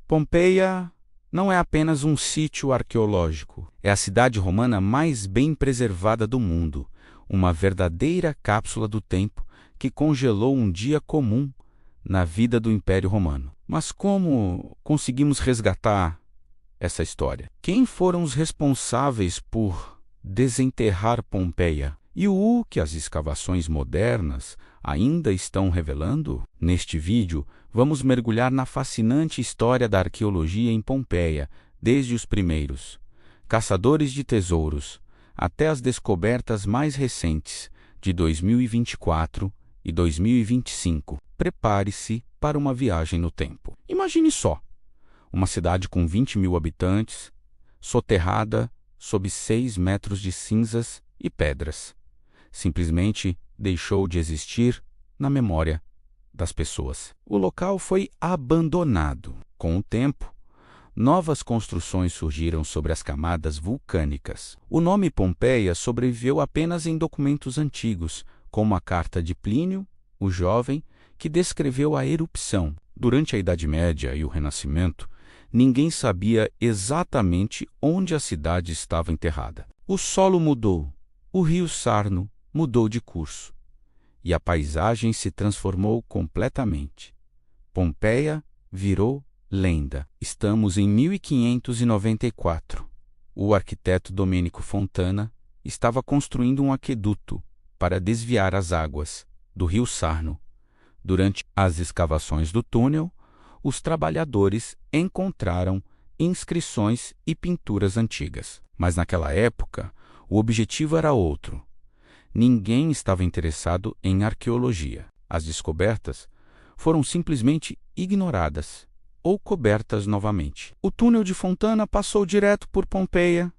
Pompeia não é apenas um sítio arqueológico, é a cidade romana mais bem preservada do mundo, uma verdadeira cápsula do tempo que congelou um dia comum na vida do Império Romano. Mas como conseguimos resgatar essa história? Quem foram os responsáveis por desenterrar Pompeia? E o que as escavações modernas ainda estão revelando? Neste vídeo, vamos mergulhar na fascinante história da arqueologia em Pompeia, desde os primeiros caçadores de tesouros até as descobertas mais recentes de 2024 e 2025. Prepare-se para uma viagem no tempo. Imagine só, uma cidade com 20.000 habitantes, soterrada sob 6 metros de cinzas e pedras. Simplesmente deixou de existir na memória das pessoas. O local foi abandonado. Com o tempo, novas construções surgiram sobre as camadas vulcânicas. O nome Pompeia sobreviveu apenas em documentos antigos, como a carta de Plínio, o jovem, que descreveu a erupção. Durante a Idade Média e o Renascimento, ninguém sabia exatamente onde a cidade estava enterrada. O solo mudou, o rio Sarno mudou de curso, e a paisagem se transformou completamente. Pompeia virou lenda. Estamos em 1594. O arquiteto Domenico Fontana estava construindo um aqueduto para desviar as águas do rio Sarno. Durante as escavações do túnel, os trabalhadores encontraram inscrições e pinturas antigas. Mas naquela época, o objetivo era outro. Ninguém estava interessado em arqueologia. As descobertas foram simplesmente ignoradas ou cobertas novamente. O túnel de Fontana passou direto por Pompeia,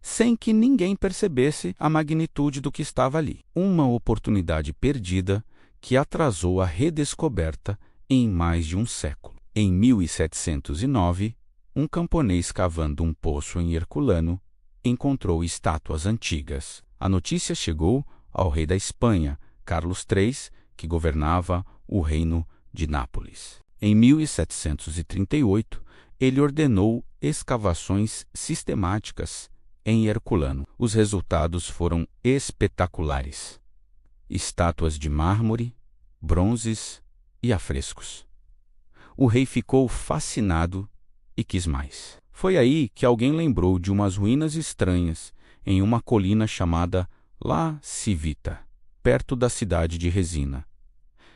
sem que ninguém percebesse a magnitude do que estava ali. Uma oportunidade perdida que atrasou a redescoberta em mais de um século. Em 1709, um camponês cavando um poço em Herculano encontrou estátuas antigas. A notícia chegou ao rei da Espanha, Carlos III, que governava o reino de Nápoles. Em 1738, ele ordenou escavações sistemáticas em Herculano. Os resultados foram espetaculares. Estátuas de mármore, bronzes e afrescos. O rei ficou fascinado e quis mais. Foi aí que alguém lembrou de umas ruínas estranhas em uma colina chamada La Civita, perto da cidade de Resina.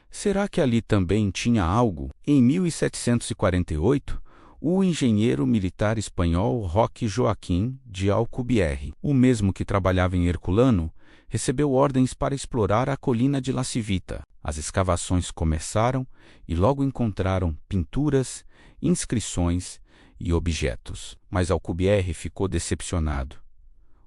Será que ali também tinha algo? Em 1748, o engenheiro militar espanhol Roque Joaquim de Alcubierre, o mesmo que trabalhava em Herculano, recebeu ordens para explorar a colina de La Civita. As escavações começaram e logo encontraram pinturas, inscrições e objetos. Mas Alcubierre ficou decepcionado.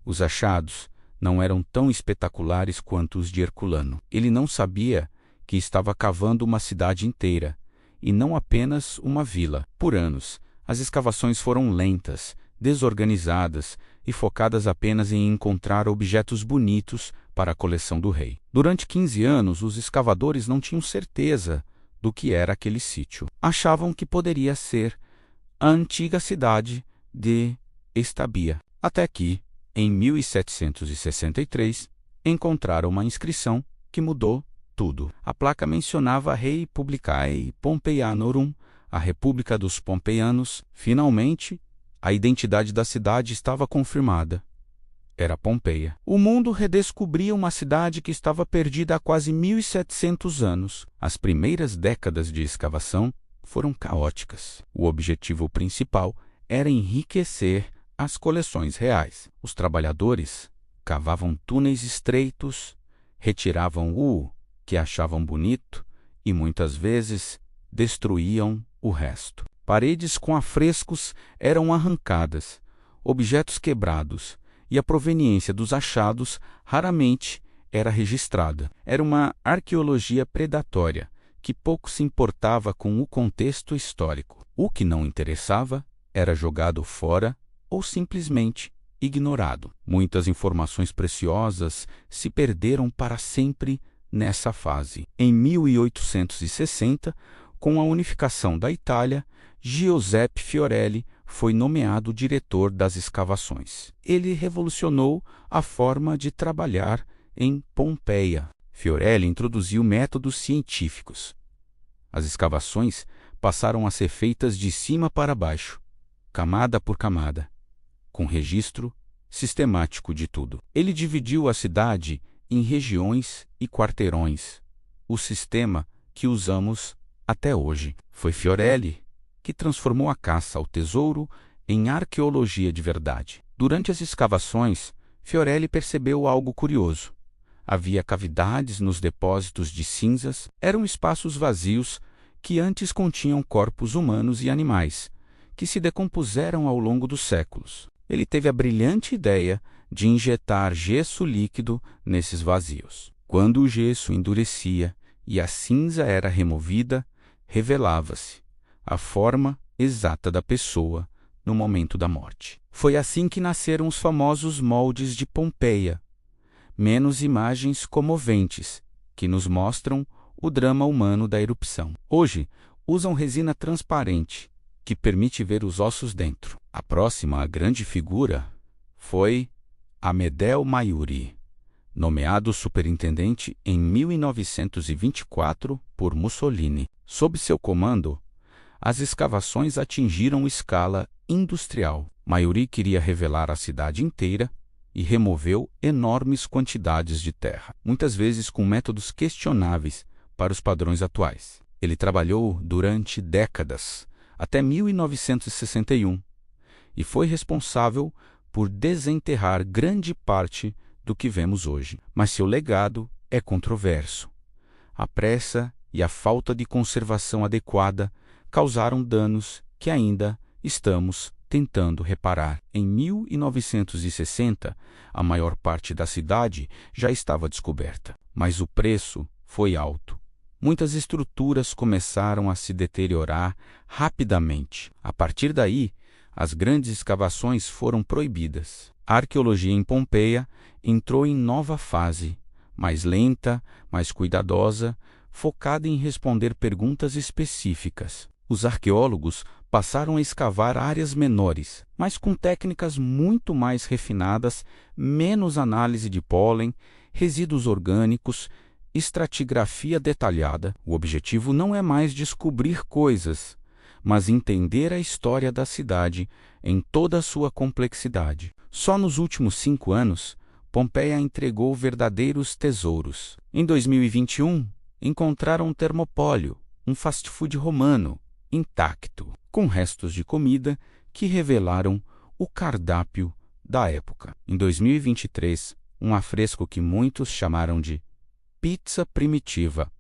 Os achados não eram tão espetaculares quanto os de Herculano. Ele não sabia que estava cavando uma cidade inteira, e não apenas uma vila. Por anos, as escavações foram lentas, desorganizadas e focadas apenas em encontrar objetos bonitos para a coleção do rei. Durante 15 anos, os escavadores não tinham certeza do que era aquele sítio. Achavam que poderia ser a antiga cidade de Estabia. Até que, em 1763, encontraram uma inscrição que mudou tudo. A placa mencionava Rei Publicae Pompeianorum, a República dos Pompeianos. Finalmente, a identidade da cidade estava confirmada. Era Pompeia. O mundo redescobria uma cidade que estava perdida há quase 1.700 anos. As primeiras décadas de escavação foram caóticas. O objetivo principal era enriquecer as coleções reais. Os trabalhadores cavavam túneis estreitos, retiravam o que achavam bonito e muitas vezes destruíam o resto. Paredes com afrescos eram arrancadas, objetos quebrados, e a proveniência dos achados raramente era registrada. Era uma arqueologia predatória, que pouco se importava com o contexto histórico. O que não interessava era jogado fora ou simplesmente ignorado. Muitas informações preciosas se perderam para sempre nessa fase. Em 1860, Com a unificação da Itália, Giuseppe Fiorelli foi nomeado diretor das escavações. Ele revolucionou a forma de trabalhar em Pompeia. Fiorelli introduziu métodos científicos. As escavações passaram a ser feitas de cima para baixo, camada por camada, com registro sistemático de tudo. Ele dividiu a cidade em regiões e quarteirões, o sistema que usamos até hoje. Foi Fiorelli que transformou a caça ao tesouro em arqueologia de verdade. Durante as escavações, Fiorelli percebeu algo curioso. Havia cavidades nos depósitos de cinzas, eram espaços vazios que antes continham corpos humanos e animais, que se decompuseram ao longo dos séculos. Ele teve a brilhante ideia de injetar gesso líquido nesses vazios. Quando o gesso endurecia e a cinza era removida, revelava-se a forma exata da pessoa no momento da morte. Foi assim que nasceram os famosos moldes de Pompeia, menos imagens comoventes que nos mostram o drama humano da erupção. Hoje, usam resina transparente, que permite ver os ossos dentro. A próxima grande figura foi Amedeo Maiuri, nomeado superintendente em 1924 por Mussolini. Sob seu comando, as escavações atingiram escala industrial. Maiuri queria revelar a cidade inteira e removeu enormes quantidades de terra, muitas vezes com métodos questionáveis para os padrões atuais. Ele trabalhou durante décadas, até 1961, e foi responsável por desenterrar grande parte do que vemos hoje. Mas seu legado é controverso. A pressa e a falta de conservação adequada causaram danos que ainda estamos tentando reparar. Em 1960, a maior parte da cidade já estava descoberta, mas o preço foi alto. Muitas estruturas começaram a se deteriorar rapidamente. A partir daí, as grandes escavações foram proibidas. A arqueologia em Pompeia entrou em nova fase, mais lenta, mais cuidadosa, focada em responder perguntas específicas. Os arqueólogos passaram a escavar áreas menores, mas com técnicas muito mais refinadas, menos análise de pólen, resíduos orgânicos, estratigrafia detalhada. O objetivo não é mais descobrir coisas, mas entender a história da cidade em toda a sua complexidade. Só nos últimos 5 anos, Pompeia entregou verdadeiros tesouros. Em 2021, encontraram um termopólio, um fast food romano, intacto, com restos de comida que revelaram o cardápio da época. Em 2023, um afresco que muitos chamaram de pizza primitiva,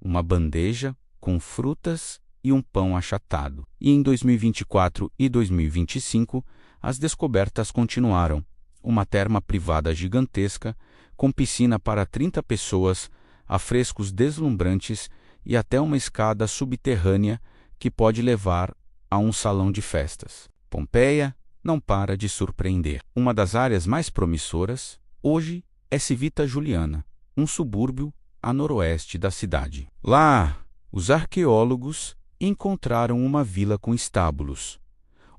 uma bandeja com frutas e um pão achatado. E em 2024 e 2025, as descobertas continuaram. Uma terma privada gigantesca, com piscina para 30 pessoas, afrescos deslumbrantes e até uma escada subterrânea que pode levar a um salão de festas. Pompeia não para de surpreender. Uma das áreas mais promissoras, hoje, é Civita Juliana, um subúrbio a noroeste da cidade. Lá, os arqueólogos encontraram uma vila com estábulos,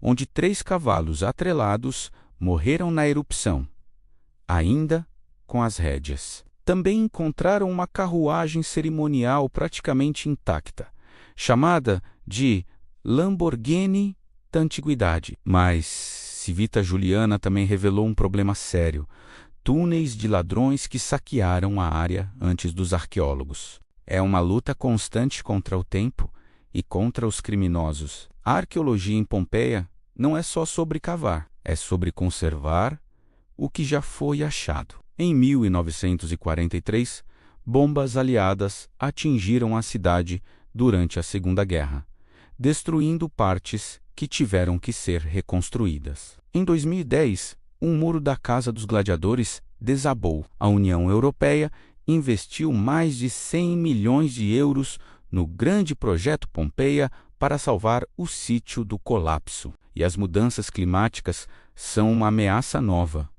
onde 3 cavalos atrelados morreram na erupção, ainda com as rédeas. Também encontraram uma carruagem cerimonial praticamente intacta, chamada de Lamborghini da Antiguidade. Mas Civita Juliana também revelou um problema sério: túneis de ladrões que saquearam a área antes dos arqueólogos. É uma luta constante contra o tempo e contra os criminosos. A arqueologia em Pompeia não é só sobre cavar, é sobre conservar o que já foi achado. Em 1943, bombas aliadas atingiram a cidade durante a Segunda Guerra, destruindo partes que tiveram que ser reconstruídas. Em 2010, um muro da Casa dos Gladiadores desabou. A União Europeia investiu mais de 100 milhões de euros no grande projeto Pompeia para salvar o sítio do colapso. E as mudanças climáticas são uma ameaça nova.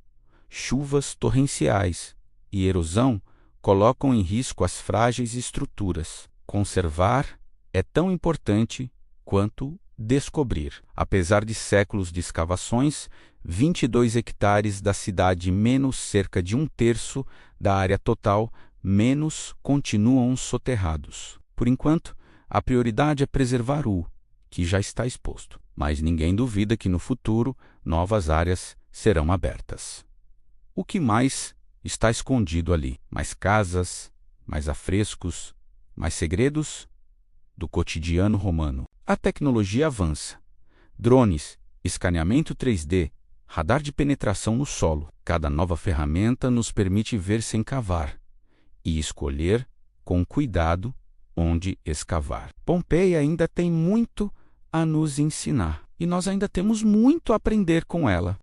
Chuvas torrenciais e erosão colocam em risco as frágeis estruturas. Conservar é tão importante quanto descobrir. Apesar de séculos de escavações, 22 hectares da cidade menos cerca de um terço da área total menos continuam soterrados. Por enquanto, a prioridade é preservar o que já está exposto, mas ninguém duvida que no futuro novas áreas serão abertas. O que mais está escondido ali? Mais casas, mais afrescos, mais segredos do cotidiano romano. A tecnologia avança. Drones, escaneamento 3D, radar de penetração no solo. Cada nova ferramenta nos permite ver sem cavar e escolher com cuidado onde escavar. Pompeia ainda tem muito a nos ensinar e nós ainda temos muito a aprender com ela.